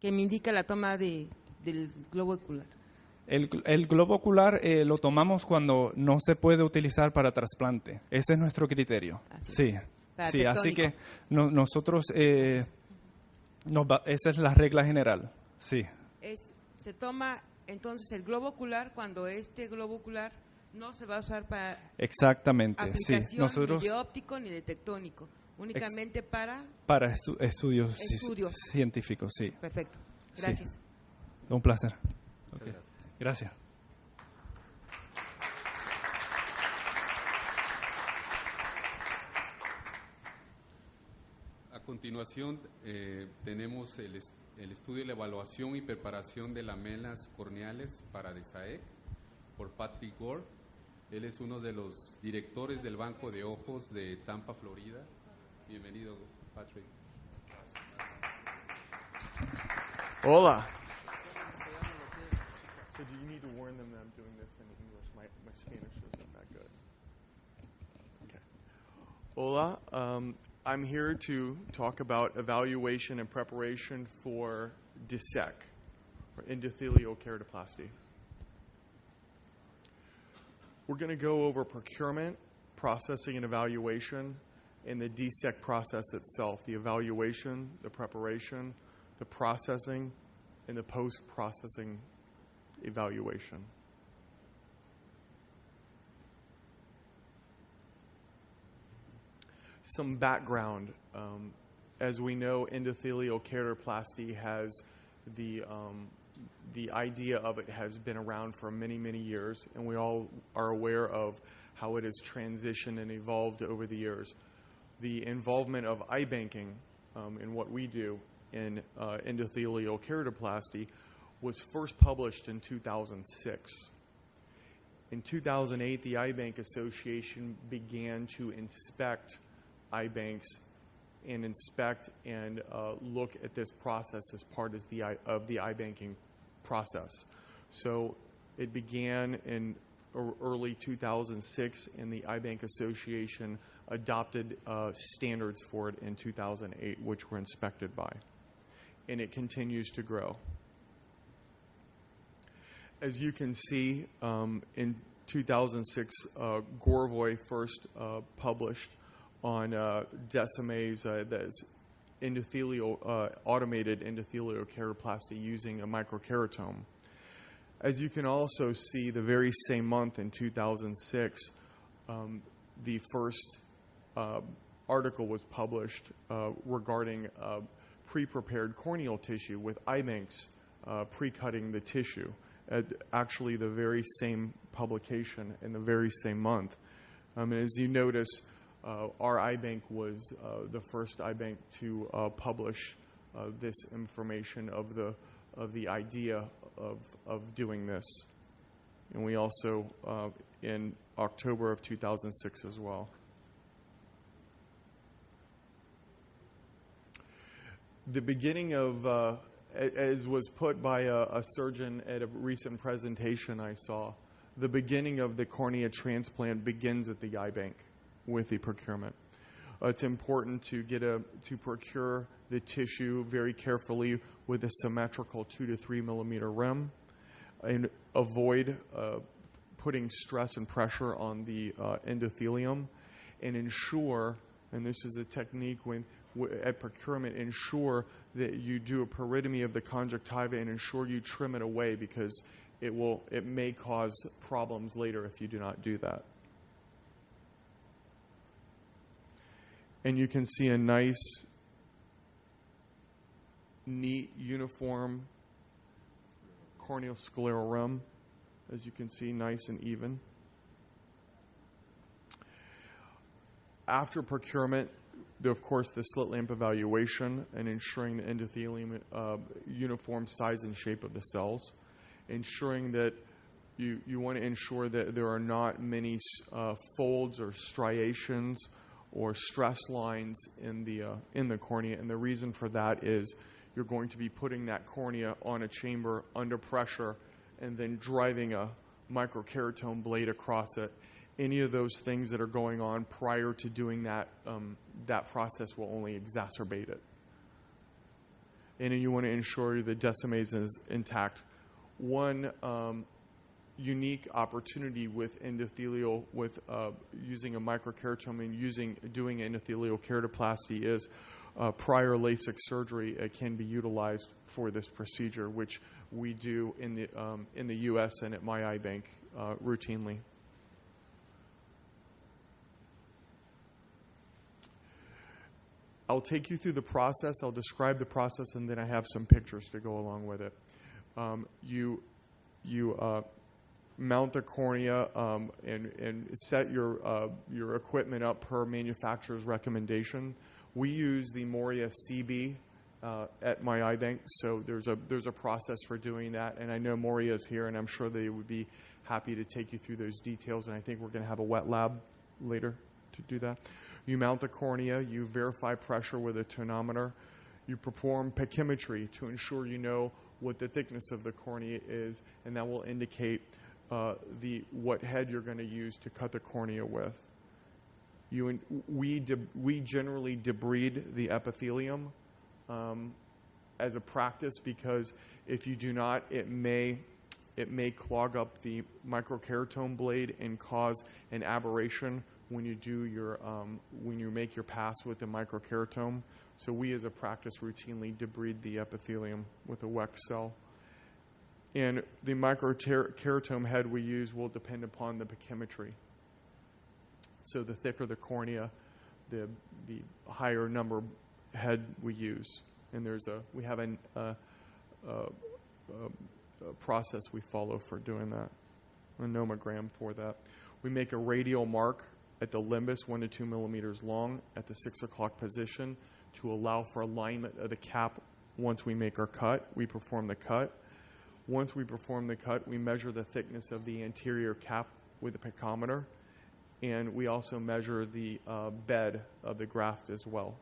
que me indica la toma del globo ocular? El globo ocular lo tomamos cuando no se puede utilizar para trasplante. Ese es nuestro criterio. Sí, sí, así que nosotros, esa es la regla general. Sí. Se toma entonces el globo ocular cuando este globo ocular no se va a usar para aplicación ni de óptico ni de tectónico, únicamente para estudios científicos, sí. Perfecto, gracias. Sí. Un placer. Okay. Gracias. A continuación tenemos el estudio de la evaluación y preparación de lamelas corneales para DESAEC por Patrick Gore. Él es uno de los directores del Banco de Ojos de Tampa, Florida. Bienvenido, Patrick. Hola. So do you need to warn them that I'm doing this in English? My Spanish isn't that good. Okay. Hola. I'm here to talk about evaluation and preparation for DESEC, or endothelial keratoplasty. We're going to go over procurement, processing, and evaluation, and the DESEC process itself, the evaluation, the preparation, the processing, and the post-processing evaluation. Some background. As we know, endothelial keratoplasty has the idea of it has been around for many, many years, and we all are aware of how it has transitioned and evolved over the years. The involvement of eye banking in what we do in endothelial keratoplasty was first published in 2006. In 2008, the Eye Bank Association began to inspect eye banks and look at this process as part of the eye banking process. So it began in early 2006, and the Eye Bank Association adopted standards for it in 2008, which were inspected by. And it continues to grow. As you can see, in 2006, Gorvoy first published on Decimase, that's automated endothelial keratoplasty using a microkeratome. As you can also see, the very same month in 2006, the first article was published regarding pre-prepared corneal tissue with eye banks pre-cutting the tissue. Actually, the very same publication in the very same month. As you notice, our eye bank was the first eye bank to publish this information of the idea of doing this. And we also, in October of 2006 as well. The beginning of, as was put by a surgeon at a recent presentation I saw, the beginning of the cornea transplant begins at the eye bank with the procurement. It's important to procure the tissue very carefully with a symmetrical 2 to 3 millimeter rim, and avoid putting stress and pressure on the endothelium, and ensure, and this is a technique at procurement, ensure that you do a peritomy of the conjunctiva and ensure you trim it away, because it may cause problems later if you do not do that. And you can see a nice, neat, uniform corneal scleral rim. As you can see, nice and even. After procurement, of course, the slit lamp evaluation and ensuring the endothelium uniform size and shape of the cells. Ensuring that you want to ensure that there are not many folds or striations or stress lines in the cornea, and the reason for that is you're going to be putting that cornea on a chamber under pressure and then driving a microkeratome blade across it. Any of those things that are going on prior to doing that, that process will only exacerbate it. and you want to ensure the decimase is intact. One unique opportunity with endothelial, with using a microkeratome and doing endothelial keratoplasty is prior LASIK surgery can be utilized for this procedure, which we do in the U.S. and at my eye bank routinely. I'll take you through the process. I'll describe the process, and then I have some pictures to go along with it. You mount the cornea and set your equipment up per manufacturer's recommendation. We use the Moria CB at my eye bank, so there's a process for doing that. And I know Moria is here, and I'm sure they would be happy to take you through those details. And I think we're going to have a wet lab later to do that. You mount the cornea. You verify pressure with a tonometer. You perform pachymetry to ensure you know what the thickness of the cornea is, and that will indicate what head you're going to use to cut the cornea with. We generally debride the epithelium as a practice, because if you do not, it may clog up the microkeratome blade and cause an aberration when you make your pass with the microkeratome. So we as a practice routinely debride the epithelium with a Weck cell. And the microkeratome head we use will depend upon the pachymetry. So the thicker the cornea, the higher number head we use. And we have a process we follow for doing that, a nomogram for that. We make a radial mark at the limbus, 1 to 2 millimeters long, at the 6 o'clock position to allow for alignment of the cap. Once we make our cut, we perform the cut. Once we perform the cut, we measure the thickness of the anterior cap with a pachymeter, and we also measure the bed of the graft as well.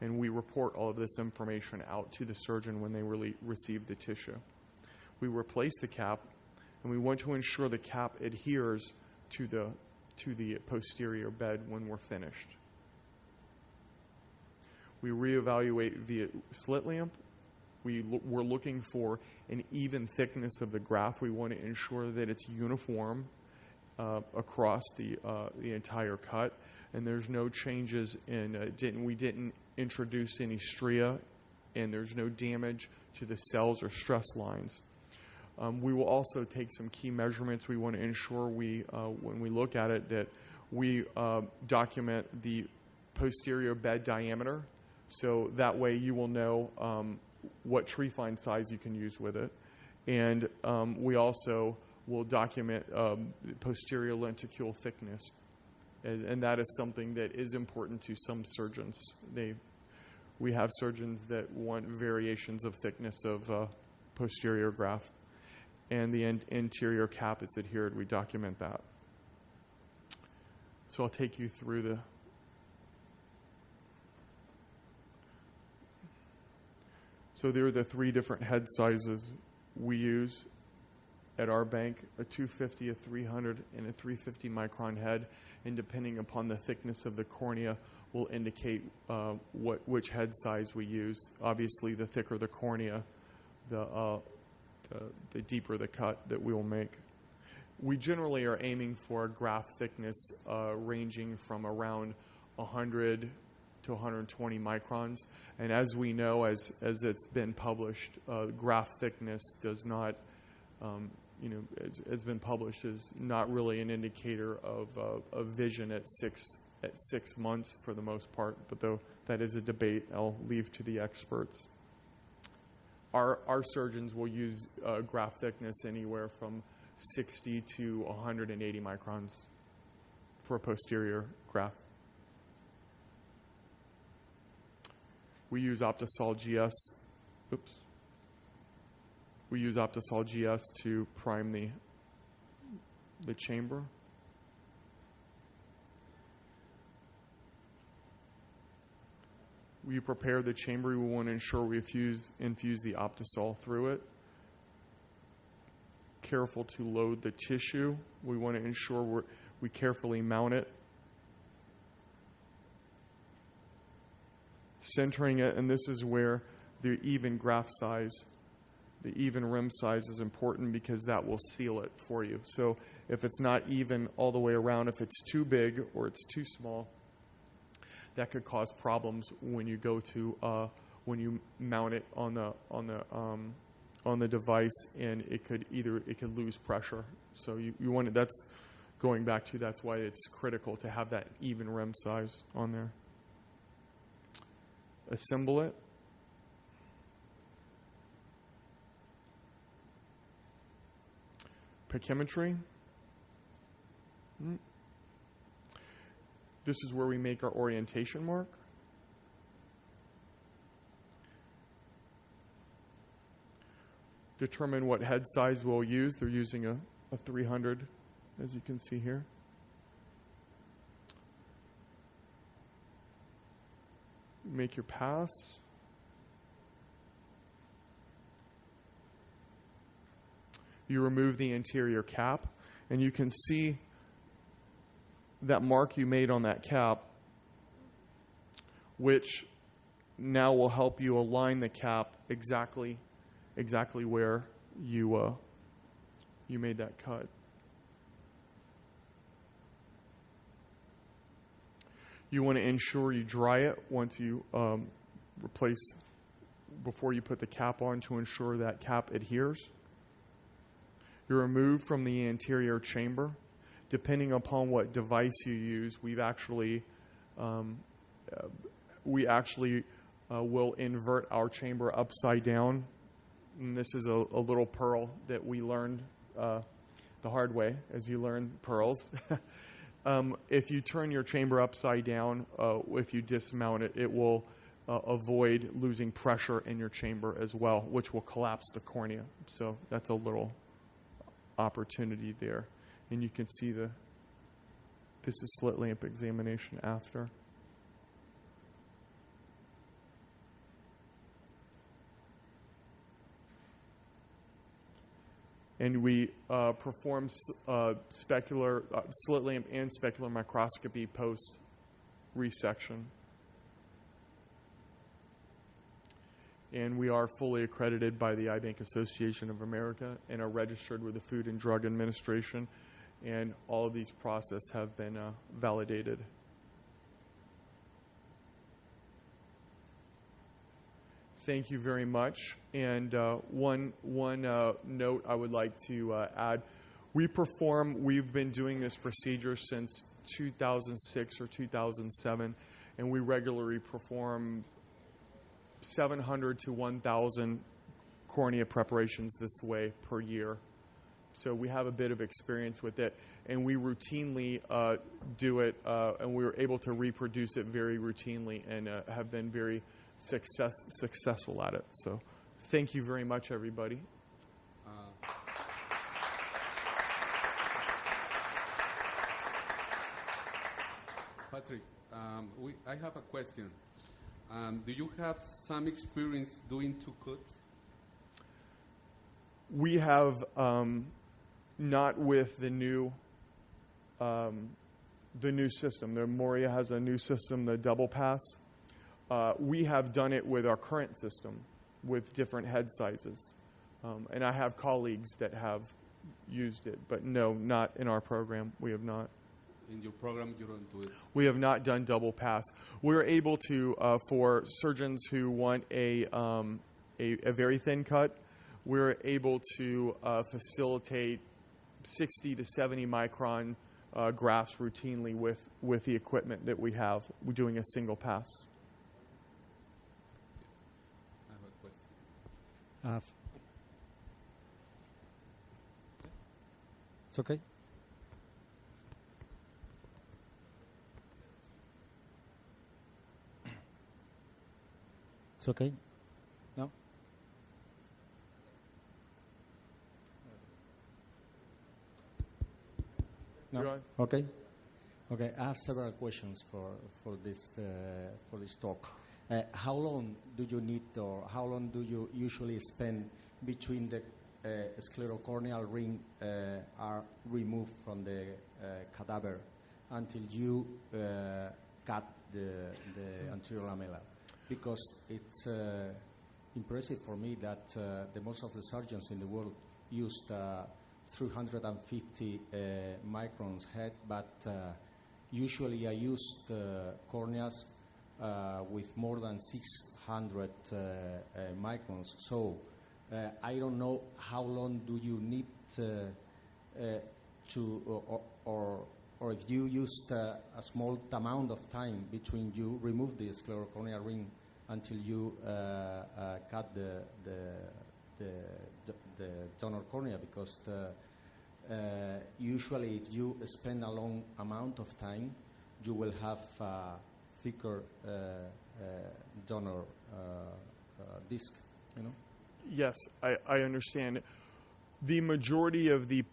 And we report all of this information out to the surgeon when they receive the tissue. We replace the cap, and we want to ensure the cap adheres to the posterior bed when we're finished. We reevaluate via slit lamp. We're looking for an even thickness of the graft. We want to ensure that it's uniform across the entire cut, and there's no changes we didn't introduce any stria, and there's no damage to the cells or stress lines. We will also take some key measurements. We want to ensure when we look at it, that we document the posterior bed diameter, so that way you will know what trephine size you can use with it. And we also will document posterior lenticule thickness, and that is something that is important to some surgeons. We have surgeons that want variations of thickness of posterior graft, and the anterior cap is adhered. We document that. So I'll take you through So there are the 3 different head sizes we use at our bank: a 250, a 300, and a 350 micron head. And depending upon the thickness of the cornea, will indicate which head size we use. Obviously, the thicker the cornea, the deeper the cut that we will make. We generally are aiming for a graft thickness ranging from around 100 to 120 microns. And as we know, as it's been published, graft thickness does not, has been published, is not really an indicator of vision at 6 months for the most part. But though that is a debate, I'll leave to the experts. Our surgeons will use graft thickness anywhere from 60 to 180 microns for a posterior graft. We use Optisol GS. We use Optisol GS to prime the chamber. We prepare the chamber. We want to ensure we infuse the Optisol through it. Careful to load the tissue. We want to ensure we carefully mount it. Centering it, and this is where the even graft size, the even rim size is important because that will seal it for you. So if it's not even all the way around, if it's too big or it's too small, that could cause problems when you go to when you mount it on the device, and it could lose pressure. So you want it. That's going back to, that's why it's critical to have that even rim size on there. Assemble it. Pachymetry. This is where we make our orientation mark. Determine what head size we'll use. They're using a 300, as you can see here. Make your pass. You remove the anterior cap, and you can see that mark you made on that cap, which now will help you align the cap exactly where you made that cut. You want to ensure you dry it once you replace, before you put the cap on, to ensure that cap adheres. You're removed from the anterior chamber. Depending upon what device you use, we actually will invert our chamber upside down. And this is a little pearl that we learned the hard way, as you learn pearls. If you turn your chamber upside down, if you dismount it, it will avoid losing pressure in your chamber as well, which will collapse the cornea. So that's a little opportunity there. And you can see this is slit lamp examination after. And we perform specular slit lamp and specular microscopy post resection. And we are fully accredited by the Eye Bank Association of America and are registered with the Food and Drug Administration. And all of these processes have been validated. Thank you very much. And one note I would like to add. We've been doing this procedure since 2006 or 2007, and we regularly perform 700 to 1,000 cornea preparations this way per year. So we have a bit of experience with it, and we routinely do it, and we were able to reproduce it very routinely and have been very successful at it. So thank you very much, everybody. Patrick, I have a question. Do you have some experience doing two cuts? We have not with the new system. The Moria has a new system, the double pass. We have done it with our current system, with different head sizes, and I have colleagues that have used it. But no, not in our program. We have not. In your program, you don't do it? We have not done double pass. We're able to, for surgeons who want a very thin cut, we're able to facilitate 60 to 70 micron grafts routinely with the equipment that we have. We're doing a single pass. I have a question. It's okay. It's okay. No? No? Okay. Okay. I have several questions for this talk. How long do you need, or how long do you usually spend between the sclerocorneal ring are removed from the cadaver until you cut the anterior lamella? Because it's impressive for me that the most of the surgeons in the world used 350 microns head, but usually I used corneas with more than 600 microns. So I don't know how long do you need or if you used a small amount of time between you remove the sclerocorneal ring until you cut the donor cornea, because usually if you spend a long amount of time, you will have thicker donor disc, you know? Yes, I understand. The majority of the